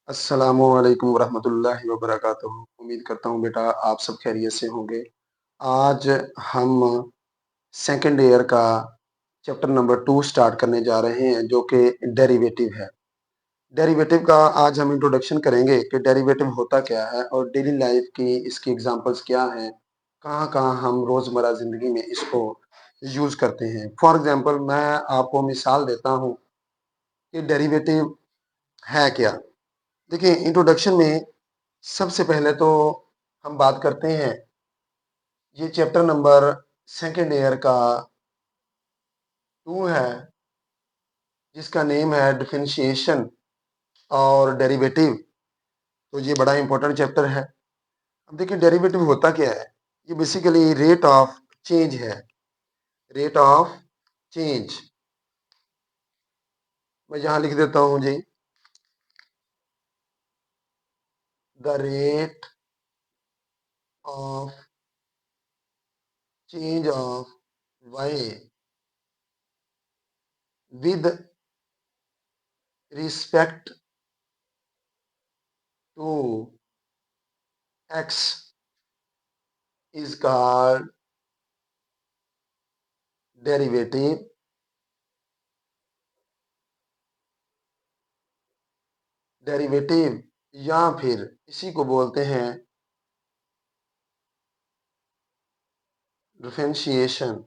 अस्सलामुअलैकुम वरहमतुल्लाहि वबरकातुहू। उम्मीद करता हूँ बेटा आप सब खैरियत से होंगे। आज हम सेकंड ईयर का चैप्टर नंबर 2 स्टार्ट करने जा रहे हैं जो कि डेरिवेटिव है। डेरिवेटिव का आज हम इंट्रोडक्शन करेंगे कि डेरिवेटिव होता क्या है और डेली लाइफ की इसकी एग्जांपल्स क्या हैं, कहाँ-कहाँ हम रोज़मर्रा ज़िंदगी में इसको यूज़ करते हैं। फॉर एग्ज़ाम्पल मैं आपको मिसाल देता हूँ कि डेरिवेटिव है क्या? देखिए इंट्रोडक्शन में सबसे पहले तो हम बात करते हैं, ये चैप्टर नंबर सेकंड ईयर का 2 है, जिसका नेम है डिफरेंशिएशन और डेरिवेटिव। तो ये बड़ा इंपॉर्टेंट चैप्टर है। अब देखिए डेरिवेटिव होता क्या है? ये बेसिकली रेट ऑफ चेंज है। रेट ऑफ चेंज मैं यहाँ लिख देता हूँ जी, the rate of change of Y with respect to x is called derivative. Derivative या फिर इसी को बोलते हैं डिफरेंशिएशन।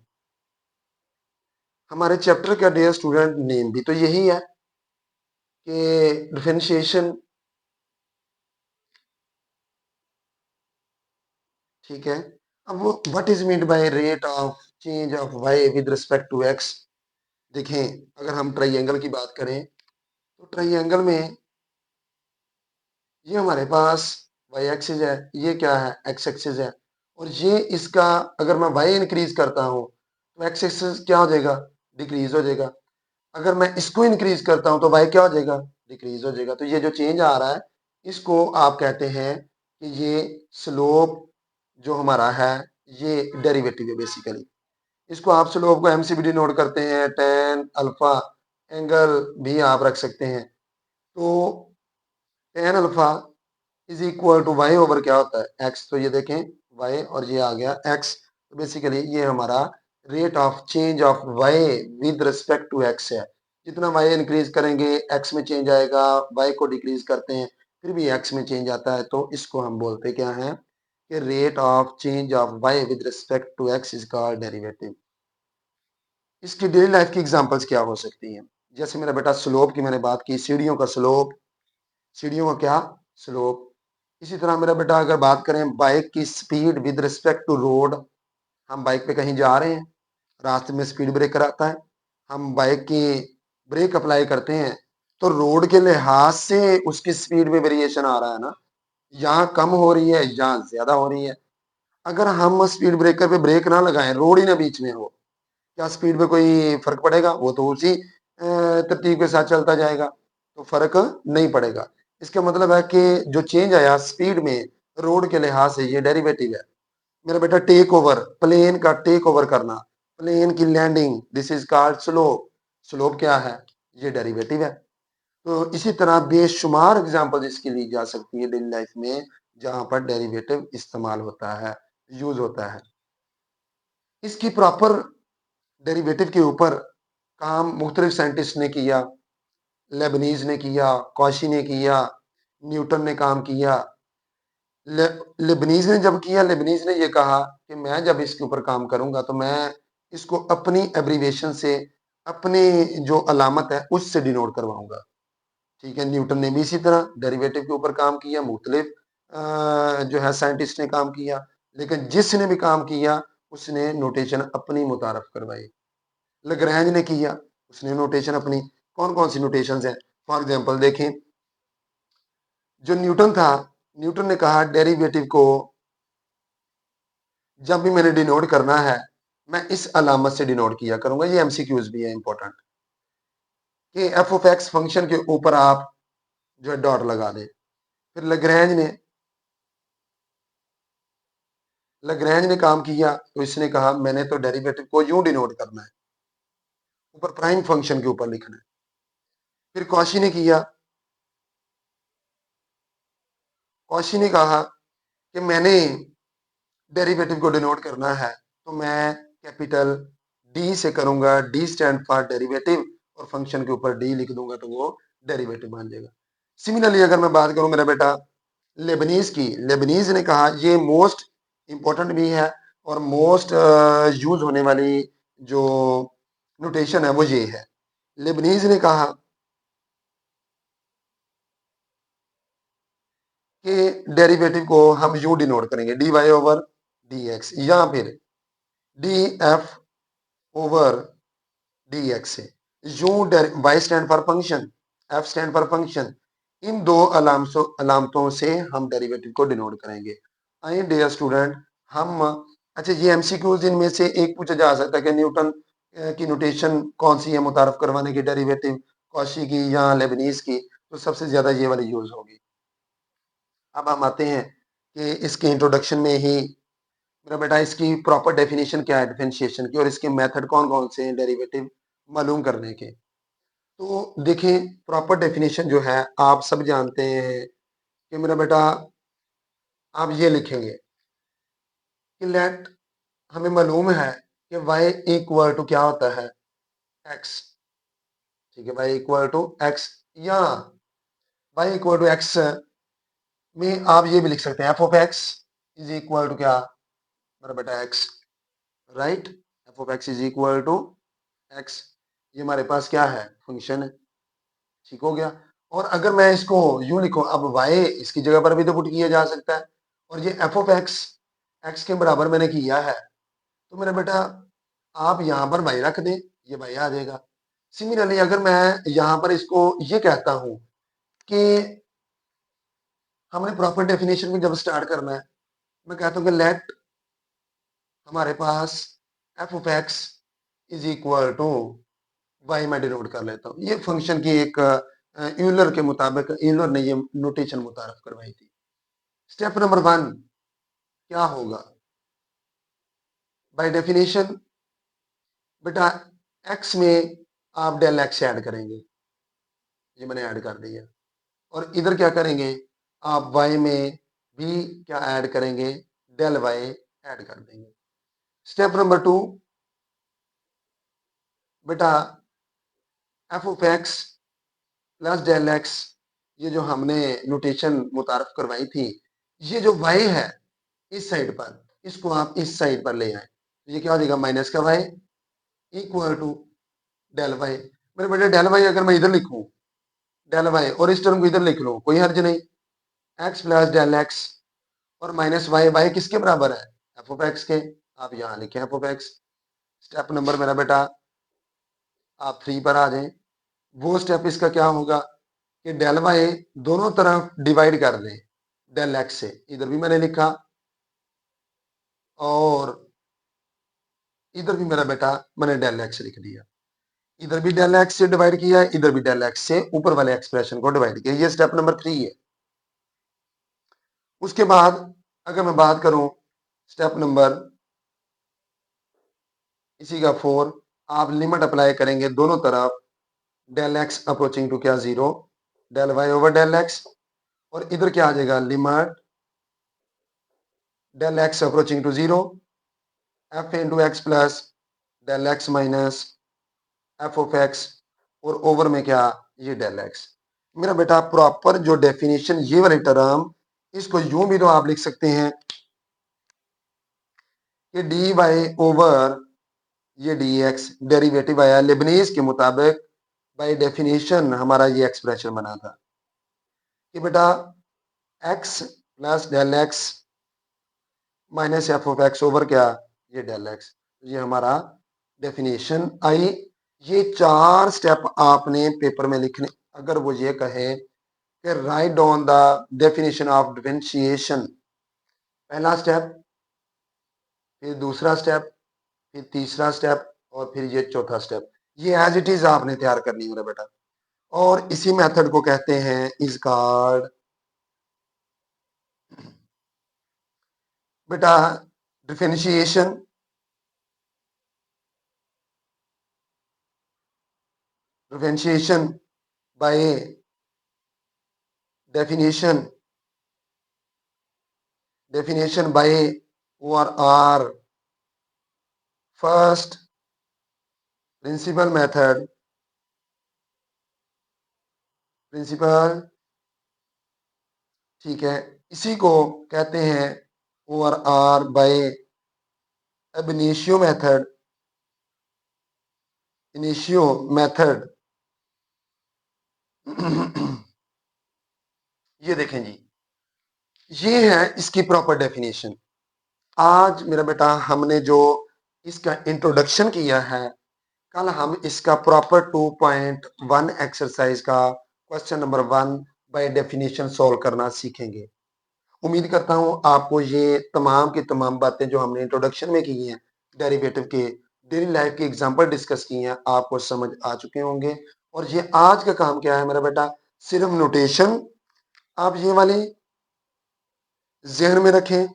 हमारे चैप्टर का डियर स्टूडेंट नेम भी तो यही है कि डिफरेंशिएशन, ठीक है। अब वो what is mean by rate of change of Y with respect to X. देखें, अगर हम ट्राइंगल की बात करें तो ट्राइंगल में ये हमारे पास वाई एक्सिस है, ये क्या है एक्स एक्सिस है, और ये इसका अगर मैं वाई इंक्रीज करता हूँ तो एक्स एक्सिस क्या हो जाएगा, डिक्रीज हो जाएगा। अगर मैं इसको इंक्रीज करता हूं तो वाई क्या हो जाएगा, डिक्रीज हो जाएगा। तो ये जो चेंज आ रहा है इसको आप कहते हैं कि ये स्लोप जो हमारा है ये डेरिवेटिव है बेसिकली। इसको आप स्लोप को एम से भी डिनोट करते हैं, टेन अल्फा एंगल भी आप रख सकते हैं। तो tan alpha is equal to Y over क्या होता है एक्स। तो ये देखें वाई और ये आ गया एक्स। तो बेसिकली ये हमारा rate of change of Y with respect to X है। जितना वाई इंक्रीज करेंगे एक्स में चेंज आएगा, वाई को डिक्रीज करते हैं फिर भी एक्स में चेंज आता है। तो इसको हम बोलते क्या हैं कि rate of change of Y with respect to x is called derivative. इसकी डेली लाइफ की एग्जांपल्स क्या हो सकती हैं? जैसे मेरा बेटा स्लोप की मैंने बात की, सीढ़ियों का स्लोप, सीढ़ियों का क्या स्लोप। इसी तरह मेरा बेटा अगर बात करें बाइक की speed with respect to road, हम बाइक पे कहीं जा रहे हैं, रास्ते में स्पीड ब्रेकर आता है, हम बाइक की ब्रेक अप्लाई करते हैं तो रोड के लिहाज से उसकी स्पीड में वेरिएशन आ रहा है ना, यहाँ कम हो रही है यहाँ ज्यादा हो रही है। अगर हम स्पीड ब्रेकर पे ब्रेक ना लगाएं, रोड ही ना बीच में हो, क्या स्पीड पे कोई फर्क पड़ेगा? वो तो उसी तरतीब के साथ चलता जाएगा, तो फर्क नहीं पड़ेगा। इसका मतलब है कि जो चेंज आया स्पीड में रोड के लिहाज से ये डेरिवेटिव है। मेरा बेटा टेक ओवर, प्लेन का टेक ओवर करना, प्लेन की landing, this is called slope. Slope क्या है, ये डेरिवेटिव है। तो इसी तरह बेशुमार एग्जांपल इसकी ली जा सकती है डेली लाइफ में जहां पर डेरिवेटिव इस्तेमाल होता है, यूज होता है। इसकी प्रॉपर डेरिवेटिव के ऊपर काम मुख्तलिफ साइंटिस्ट ने किया। लेबनीज ने किया, कॉशी ने किया, न्यूटन ने काम किया। ले, लेबनीज ने जब किया, लेबनीज ने ये कहा कि मैं जब इसके ऊपर काम करूंगा तो मैं इसको अपनी एब्रीवेशन से, अपनी जो अलामत है उससे डिनोट करवाऊंगा। ठीक है, न्यूटन ने भी इसी तरह डेरिवेटिव के ऊपर काम किया, मुख्तलिफ जो है साइंटिस्ट ने काम किया, लेकिन जिसने भी काम किया उसने नोटेशन अपनी मुतारफ करवाई। लग्रैंज ने किया, उसने नोटेशन अपनी, कौन कौन सी नोटेशन है फॉर एग्जाम्पल देखें। जो न्यूटन था, न्यूटन ने कहा डेरिवेटिव को जब भी मैंने डिनोट करना है मैं इस अलामत से डिनोट किया करूंगा। ये एमसीक्यूज भी है इंपॉर्टेंट कि एफ ऑफ एक्स फंक्शन के ऊपर आप जो है डॉट लगा दें। फिर लग्रैंज ने काम किया तो इसने कहा मैंने तो डेरिवेटिव को यूं डिनोट करना है, ऊपर प्राइम फंक्शन के ऊपर लिखना है। फिर कॉशी ने किया, कौशी ने कहा कि मैंने डेरिवेटिव को डिनोट करना है तो मैं कैपिटल डी से करूंगा, डी स्टैंड फॉर डेरिवेटिव, और फंक्शन के ऊपर डी लिख दूंगा तो वो डेरिवेटिव बन जाएगा। सिमिलरली अगर मैं बात करूं मेरा बेटा लेबनीज की, लेबनीज ने कहा, ये मोस्ट इंपॉर्टेंट भी है और मोस्ट यूज होने वाली जो नोटेशन है वो ये है। लेबनीज ने कहा कि डेरिवेटिव को हम यू डिनोट करेंगे, d Y over D x, या फिर d f over D x से। यू y stand for function, f stand for function, इन दो अलामतों से हम डेरिवेटिव को डिनोट करेंगे। आइए डियर स्टूडेंट हम, अच्छा ये एमसीक्यूज इनमें से एक पूछा जा सकता है कि न्यूटन की नोटेशन कौन सी है मुतारफ करवाने की, डेरिवेटिव कौशी की या लेबनीज की, तो सबसे ज्यादा ये वाली यूज होगी। अब हम आते हैं कि इसके इंट्रोडक्शन में ही मेरा बेटा इसकी प्रॉपर डेफिनेशन क्या है डिफरेंशिएशन की, और इसके मेथड कौन कौन से हैं डेरिवेटिव मालूम करने के। तो देखें प्रॉपर डेफिनेशन जो है आप सब जानते हैं कि मेरा बेटा आप ये लिखेंगे कि लेट, हमें मालूम है कि y इक्वल टू क्या होता है, x, ठीक है, y इक्वल टू x, या y इक्वल टू x में आप ये भी लिख सकते हैं F of x is equal to क्या मेरा बेटा x, right, F of x is equal to x, ये हमारे पास क्या है फंक्शन है, ठीक हो गया। और अगर मैं इसको यूं लिखूं, अब y इसकी जगह पर भी तो पुट किया जा सकता है, और ये एफ ऑफ एक्स एक्स के बराबर मैंने किया है, तो मेरा बेटा आप यहाँ पर y रख दें, ये y आ जाएगा। सिमिलरली अगर मैं यहाँ पर इसको ये कहता हूं कि हमने प्रॉपर डेफिनेशन में जब स्टार्ट करना है, मैं कहता हूँ कि लेट हमारे पास f of x is equal to y, मैं डिनोट कर लेता हूँ, ये फंक्शन की एक यूलर के मुताबिक, यूलर ने ये नोटेशन मुतारफ करवाई थी। स्टेप नंबर 1 क्या होगा, बाय डेफिनेशन बेटा एक्स में आप डेल एक्स ऐड करेंगे, ये मैंने ऐड कर दिया, और इधर क्या करेंगे आप वाई में भी क्या ऐड करेंगे, डेल वाई ऐड कर देंगे। स्टेप नंबर 2 बेटा F of X plus del X, ये जो हमने नोटेशन मुतारफ करवाई थी, ये जो y है इस साइड पर, इसको आप इस साइड पर ले आए, तो ये क्या हो जाएगा माइनस का y equal to del Y. मेरे बेटे डेल वाई अगर मैं इधर लिखूं डेल वाई और इस टर्म को इधर लिख लूं कोई हर्ज नहीं, एक्स प्लस डेल एक्स और माइनस वाई, वाई किसके बराबर है एफ ऑफ एक्स के, आप यहाँ लिखें F of x. Step number मेरा बेटा आप 3 पर आ जाएं, वो स्टेप इसका क्या होगा कि डेल वाई दोनों तरफ डिवाइड कर दें डेल एक्स से, इधर भी मैंने लिखा और इधर भी मेरा बेटा मैंने डेल एक्स लिख दिया, इधर भी डेल एक्स से डिवाइड किया, इधर भी डेल एक्स से ऊपर वाले एक्सप्रेशन को डिवाइड किया, ये स्टेप नंबर 3 है। उसके बाद अगर मैं बात करूं स्टेप नंबर इसी का 4, आप लिमिट अप्लाई करेंगे दोनों तरफ, डेल एक्स अप्रोचिंग टू क्या 0, del Y over del X, और इधर क्या आ जाएगा limit del X approaching to 0, F into X plus del X minus F of X, और ओवर में क्या ये डेल एक्स। मेरा बेटा प्रॉपर जो डेफिनेशन ये वाली टर्म, इसको यूं भी तो आप लिख सकते हैं कि डी वाई ओवर ये डी एक्स डेरिवेटिव आया लेबनीज के मुताबिक, बाय डेफिनेशन हमारा ये एक्सप्रेशन बना था कि बेटा X plus del X minus F of X over क्या ये डेल एक्स, ये हमारा डेफिनेशन आई। ये 4 स्टेप आपने पेपर में लिखने, अगर वो ये कहे कि write down the definition of differentiation, पहला स्टेप, फिर दूसरा स्टेप, फिर तीसरा स्टेप, और फिर ये चौथा स्टेप, ये एज इट इज आपने तैयार करनी है मेरा बेटा, और इसी मेथड को कहते हैं इज कॉल्ड बेटा differentiation, differentiation by definition definition by o r first principle, ठीक है, इसी को कहते हैं o r by ab initio method, initio method. ये देखें जी, ये है इसकी प्रॉपर डेफिनेशन। आज मेरा बेटा हमने जो इसका इंट्रोडक्शन किया है, कल हम इसका प्रॉपर 2.1 एक्सरसाइज का question number 1 by definition solve करना सीखेंगे। उम्मीद करता हूं आपको ये तमाम की तमाम बातें जो हमने इंट्रोडक्शन में की हैं, डेरिवेटिव के डेली लाइफ के एग्जांपल डिस्कस किए हैं, आपको समझ आ चुके होंगे। और ये आज का काम क्या है मेरा बेटा, सिर्फ नोटेशन आप ये वाली जहन में रखें,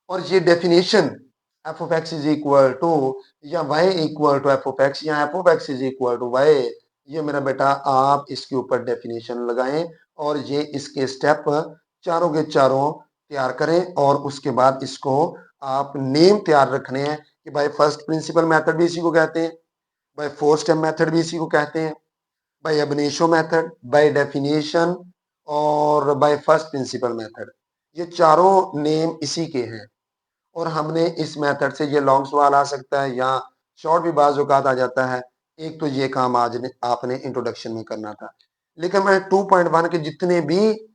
और ये definition f of x is equal to या y equal to f of x या f of x is equal to y, ये मेरा बेटा आप इसके ऊपर डेफिनेशन लगाएं और ये इसके स्टेप चारों के चारों तैयार करें। और उसके बाद इसको आप नेम तैयार रखने हैं कि भाई फर्स्ट प्रिंसिपल मेथड भी इसी को कहते हैं, भाई फोर स्टेप मेथड भी इसी को कहते हैं, बाय अब इनिशियो मेथड, बाय डेफिनेशन और बाय फर्स्ट प्रिंसिपल मेथड। ये चारों नेम इसी के हैं। और हमने इस मेथड से ये लॉन्ग सवाल आ सकता है या शॉर्ट भी बाज औकात आ जाता है। एक तो ये काम आज ने आपने इंट्रोडक्शन में करना था, लेकिन मैं 2.1 के जितने भी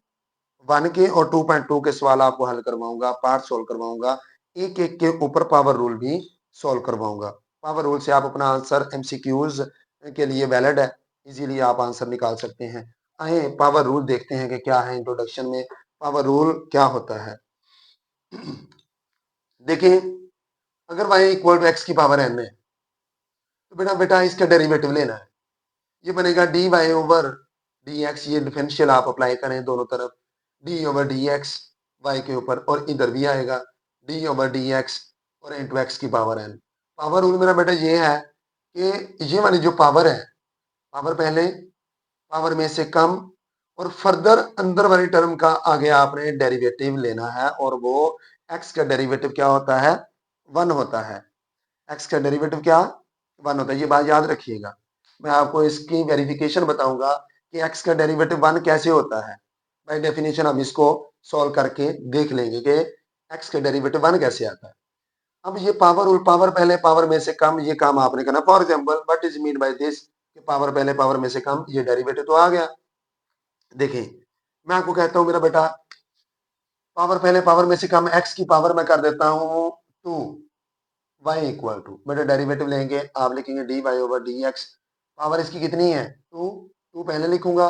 1 के और 2.2 के सवाल आपको हल करवाऊंगा, पार्ट सोल्व करवाऊंगा, एक एक के ऊपर पावर रूल भी सोल्व करवाऊंगा। पावर रूल से आप अपना आंसर एमसीक्यूज के लिए वैलिड है, इजीली आप आंसर निकाल सकते हैं। आए पावर रूल देखते हैं कि क्या है, इंट्रोडक्शन में पावर रूल क्या होता है। देखिए, अगर y इक्वल टू एक्स की पावर n है तो बेटा बेटा इसका डेरिवेटिव लेना है। ये बनेगा D Y over D X, ये डिफरेंशियल आप अप्लाई करें दोनों तरफ, D over D X Y के ऊपर, और इधर भी आएगा डी ओवर डी एक्स और इंटू एक्स की पावर n। पावर रूल मेरा बेटा ये है कि ये वाली जो पावर है, पावर पहले पावर में से कम, और फर्दर अंदर वाली टर्म का आगे आपने डेरिवेटिव लेना है, और वो एक्स का डेरिवेटिव क्या होता है, 1 होता है। एक्स का डेरिवेटिव क्या 1 होता है, ये बात याद रखिएगा। मैं आपको इसकी वेरिफिकेशन बताऊंगा कि एक्स का डेरिवेटिव 1 कैसे होता है। बाय डेफिनेशन हम इसको सॉल्व करके देख लेंगे कि एक्स का डेरिवेटिव 1 कैसे आता है। अब ये पावर रूल, पावर पहले पावर में से कम, ये काम आपने करना। For example what is mean by this, power पहले पावर में से कम, ये डेरिवेटिव तो आ गया। देखिए, मैं आपको कहता हूं मेरा बेटा पावर पहले पावर में से कम, एक्स की पावर मैं कर देता हूं 2, वाई इक्वल टू, बेटा डेरिवेटिव लेंगे, आप लिखेंगे D Y over D X. Power इसकी कितनी है 2, 2 पहले लिखूंगा,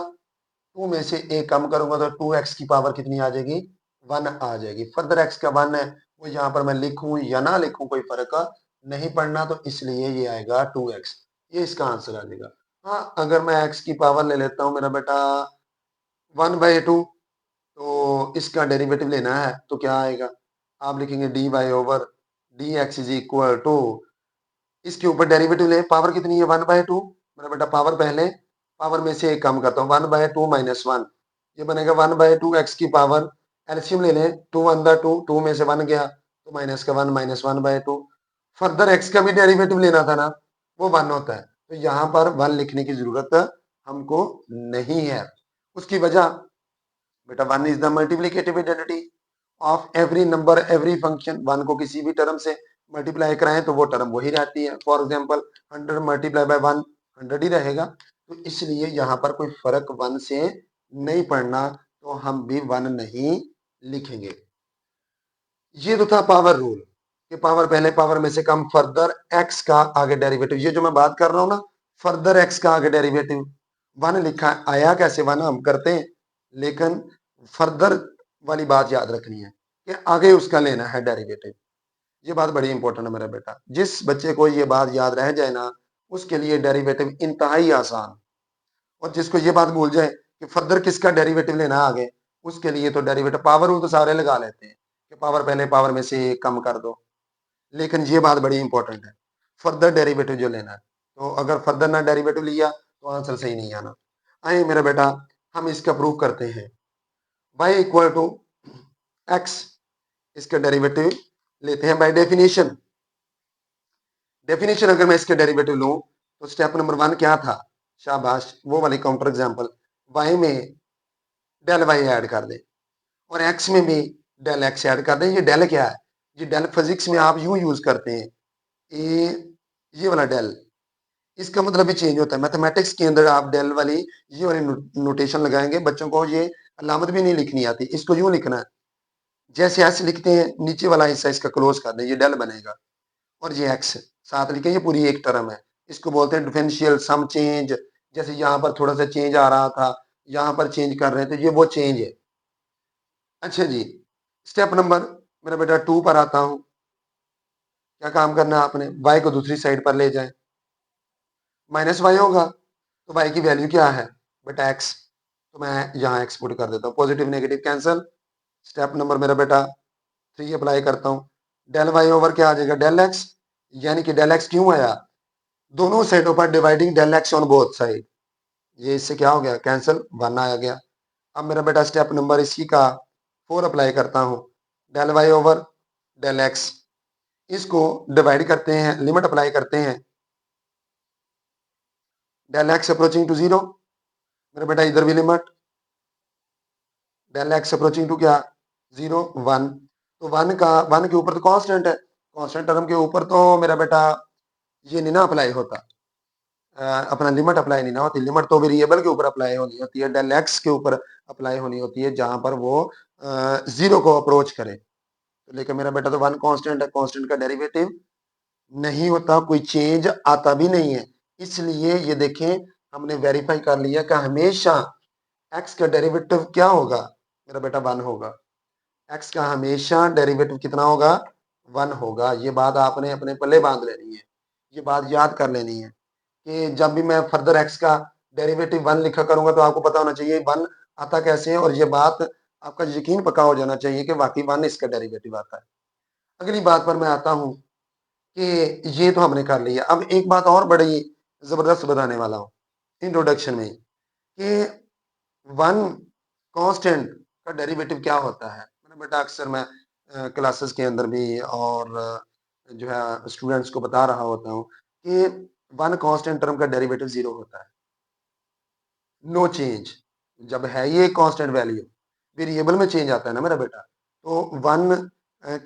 2 में से एक कम करूंगा तो 2x की पावर कितनी आ जाएगी, 1 आ जाएगी। फर्दर x का 1 है, वो यहाँ पर मैं लिखूं या ना लिखूं कोई फर्क नहीं पड़ना, तो इसलिए ये आएगा 2x, ये इसका आंसर आ जाएगा। हाँ, अगर मैं x की पावर ले लेता हूँ मेरा बेटा 1/2, तो इसका डेरिवेटिव लेना है तो क्या आएगा, आप लिखेंगे D Y over D X is equal to, इसके ऊपर डेरिवेटिव ले, पावर कितनी है 1/2, मेरा बेटा पावर पहले पावर में से एक कम करता हूँ, 1/2 माइनस 1, ये बनेगा 1/2 एक्स की पावर। एलसीएम ले लें, 2 1 2, 2 में से 1 गया तो माइनस का 1, माइनस 1/2। फर्दर एक्स का भी डेरिवेटिव लेना था ना, वो 1 होता है, तो यहाँ पर 1 लिखने की जरूरत हमको नहीं है। उसकी वजह बेटा 1 is the multiplicative identity of every number every function. 1 को किसी भी टर्म से मल्टीप्लाई कराएं तो वो टर्म वही रहती है। फॉर एग्जांपल 100 मल्टीप्लाई बाय 1 100 ही रहेगा, तो इसलिए यहाँ पर कोई फर्क 1 से नहीं पड़ना, तो हम भी 1 नहीं लिखेंगे। ये तो था पावर रूल कि पावर पहले पावर में से कम, फर्दर एक्स का आगे डेरिवेटिव, ये जो मैं बात कर रहा हूँ ना, फर्दर एक्स का आगे डेरिवेटिव 1 लिखा आया कैसे 1 हम करते हैं, लेकिन फर्दर वाली बात याद रखनी है कि आगे उसका लेना है डेरिवेटिव। ये बात बड़ी इंपॉर्टेंट है मेरा बेटा, जिस बच्चे को ये बात याद रह जाए ना, उसके लिए डेरिवेटिव इंतहाई आसान। और जिसको ये बात भूल जाए कि फर्दर किसका डेरिवेटिव लेना है आगे, उसके लिए तो डेरिवेटिव पावर रूल तो सारे लगा लेते हैं कि पावर पहले पावर में से एक कम कर दो, लेकिन ये बात बड़ी इंपॉर्टेंट है, फर्दर डेरिवेटिव जो लेना है। तो अगर फर्दर ना डेरिवेटिव लिया तो आंसर सही नहीं आना। आइए मेरा बेटा हम इसका प्रूफ करते हैं। y इक्वल टू एक्स इसका डेरिवेटिव लेते हैं बाय डेफिनेशन। डेफिनेशन अगर मैं इसके डेरिवेटिव लूं तो स्टेप नंबर 1 क्या था, शाबाश, वो वाली काउंटर एग्जांपल, y में डेल y ऐड कर दें और x में भी डेल x ऐड कर दें। ये डेल क्या है, ये डेल फिजिक्स में आप यूं यूज करते हैं, ये वाला डेल, इसका मतलब भी चेंज होता है। मैथमेटिक्स के अंदर आप डेल वाली ये वाली नोटेशन लगाएंगे, बच्चों को ये अलामत भी नहीं लिखनी आती, इसको यूं लिखना है, जैसे ऐसे लिखते हैं नीचे वाला हिस्सा इसका क्लोज कर दें, ये डेल बनेगा और ये एक्स साथ लिखे, ये पूरी एक टर्म है, इसको बोलते हैं डिफरेंशियल सम चेंज। जैसे यहाँ पर थोड़ा सा चेंज आ रहा था, यहाँ पर चेंज कर रहे थे, ये वो चेंज है। अच्छा जी, स्टेप नंबर मेरा बेटा 2 पर आता हूं। क्या काम करना है आपने, y को दूसरी साइड पर ले जाए, माइनस वाई होगा तो y की वैल्यू क्या है बेटा x, तो मैं यहाँ x पुट कर देता हूँ, positive negative cancel. Step number मेरा बेटा 3 अप्लाई करता हूँ, डेल y ओवर क्या आ जाएगा डेल x, यानी कि डेल x क्यों आया, दोनों साइडों पर dividing del X on both side, ये इससे क्या हो गया कैंसिल, 1 आ गया। अब मेरा बेटा स्टेप नंबर इसी का 4 अप्लाई करता हूं, del Y over del X, इसको डिवाइड करते हैं, लिमिट अप्लाई करते हैं, डेल एक्स अप्रोचिंग टू 0, मेरा बेटा इधर भी limit, del X approaching to क्या 0 1, तो 1 का 1 के ऊपर तो कांस्टेंट है, कांस्टेंट टर्म के ऊपर तो मेरा बेटा ये नहीं ना अप्लाई होता, अपना लिमिट अप्लाई नहीं ना होती, लिमिट तो वेरिएबल के ऊपर अप्लाई होनी होती है, डेल एक्स के ऊपर अप्लाई होनी होती है, जहां पर वो 0 को अप्रोच करे। तो लेकिन मेरा बेटा तो 1 कांस्टेंट है, कांस्टेंट का डेरिवेटिव नहीं होता, कोई चेंज आता भी नहीं है, इसलिए ये देखें हमने वेरीफाई कर लिया कि हमेशा एक्स का डेरिवेटिव क्या होगा मेरा बेटा 1 होगा, एक्स का हमेशा डेरिवेटिव कितना होगा 1 होगा। ये बात आपने अपने पल्ले बांध लेनी है, ये बात याद कर लेनी है कि जब भी मैं फर्दर एक्स का डेरिवेटिव 1 लिखा करूंगा तो आपको पता होना चाहिए 1 आता कैसे है, और ये बात आपका यकीन पक्का हो जाना चाहिए कि वाकई 1 इसका डेरिवेटिव आता है। अगली बात पर मैं आता हूं कि ये तो हमने कर लिया, अब एक बात और बड़ी जबरदस्त बताने वाला हूं इंट्रोडक्शन में कि 1 कांस्टेंट का डेरिवेटिव क्या होता है। मैंने बेटा अक्सर मैं क्लासेस के अंदर भी और जो है स्टूडेंट्स को बता रहा होता हूँ कि 1 कांस्टेंट टर्म का डेरिवेटिव 0 होता है, नो चेंज, जब है ये कांस्टेंट वैल्यू, वेरिएबल में चेंज आता है ना मेरा बेटा, तो 1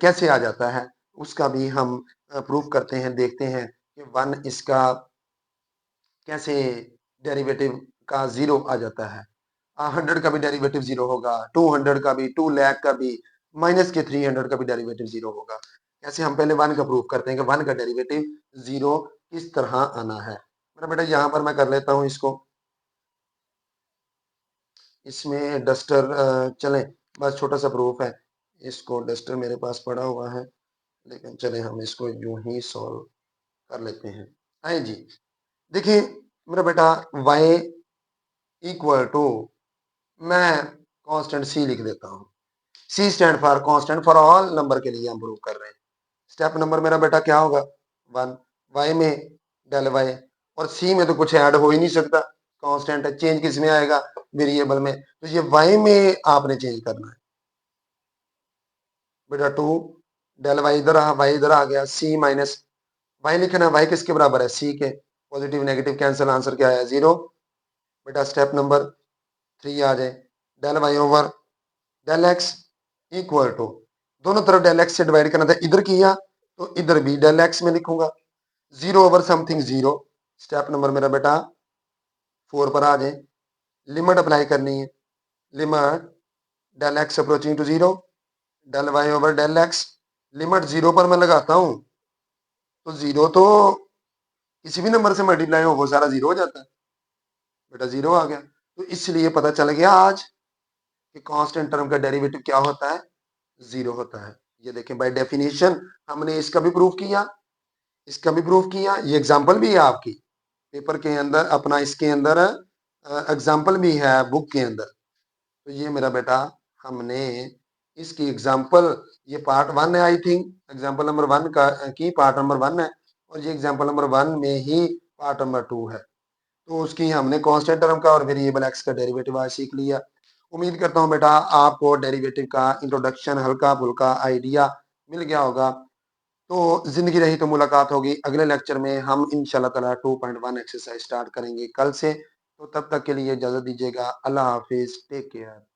कैसे आ जाता है उसका भी हम प्रूफ करते हैं, देखते हैं कि 1 इसका कैसे डेरिवेटिव का 0 आ जाता है। 100 का भी डेरिवेटिव 0 होगा, 200 का भी, 2 लाख का भी, माइनस के 300 का भी डेरिवेटिव 0 होगा। कैसे, हम पहले 1 का प्रूफ करते हैं कि 1 का डेरिवेटिव 0 किस तरह आना है। मेरा बेटा यहाँ पर मैं कर लेता हूँ इसको, इसमें डस्टर चलें, बस छोटा सा प्रूफ है, इसको डस्टर मेरे पास पड़ा हुआ है, लेकिन चले हम इसको यूं ही सॉल्व कर लेते हैं। आए जी, देखिए मेरा बेटा y इक्वल टू, मैं कांस्टेंट c लिख देता हूँ, c stand for constant for all number के लिए हम प्रूव कर रहे हैं। स्टेप नंबर मेरा बेटा क्या होगा 1, y में डेल y, और c में तो कुछ ऐड हो ही नहीं सकता, कांस्टेंट है, चेंज किस में आएगा वेरिएबल में, तो ये y में आपने चेंज करना है बेटा 2, डेल y इधर आ गया, c माइनस y लिखना है, y किसके बराबर है c के, पॉजिटिव नेगेटिव कैंसिल, आंसर क्या आया 0। बेटा स्टेप नंबर 3 आ जाए, del y over del x equal to, दोनों तरफ डेल x से डिवाइड करना था, इधर किया तो इधर भी डेल x में लिखूंगा, 0 ओवर समथिंग 0। स्टेप नंबर मेरा बेटा 4 पर आ जाए, लिमिट अप्लाई करनी है, limit del x approaching to 0, del y over del x, limit 0 पर मैं लगाता हूं तो 0 तो किसी भी नंबर से मल्टीप्लाई हो वो सारा 0 हो जाता है, बेटा 0 आ गया। तो इसलिए पता चल गया आज कि कांस्टेंट टर्म का डेरिवेटिव क्या होता है 0 होता है। ये देखें बाय डेफिनेशन हमने इसका भी प्रूफ किया, इसका भी प्रूफ किया, ये एग्जांपल भी है आपकी पेपर के अंदर, अपना इसके अंदर एग्जांपल भी है बुक के अंदर। तो ये मेरा बेटा हमने इसकी एग्जांपल, ये पार्ट 1 है, आई थिंक एग्जांपल नंबर 1 का की पार्ट नंबर 1 है, और ये एग्जांपल नंबर 1 में ही पार्ट नंबर 2 है। तो उसकी हमने कांस्टेंट टर्म का और वेरिएबल एक्स का डेरिवेटिव आज सीख लिया। उम्मीद करता हूँ बेटा आपको डेरिवेटिव का इंट्रोडक्शन हल्का-फुल्का आइडिया मिल गया होगा। तो ज़िंदगी रही तो मुलाकात होगी। अगले लेक्चर में हम इंशाल्लाह ताला 2.1 एक्सरसाइज़ स्टार्ट करेंगे कल से। तो तब तक के लिए इजाज़त दीजिएगा। अल्लाह हाफ़िज़। Take care.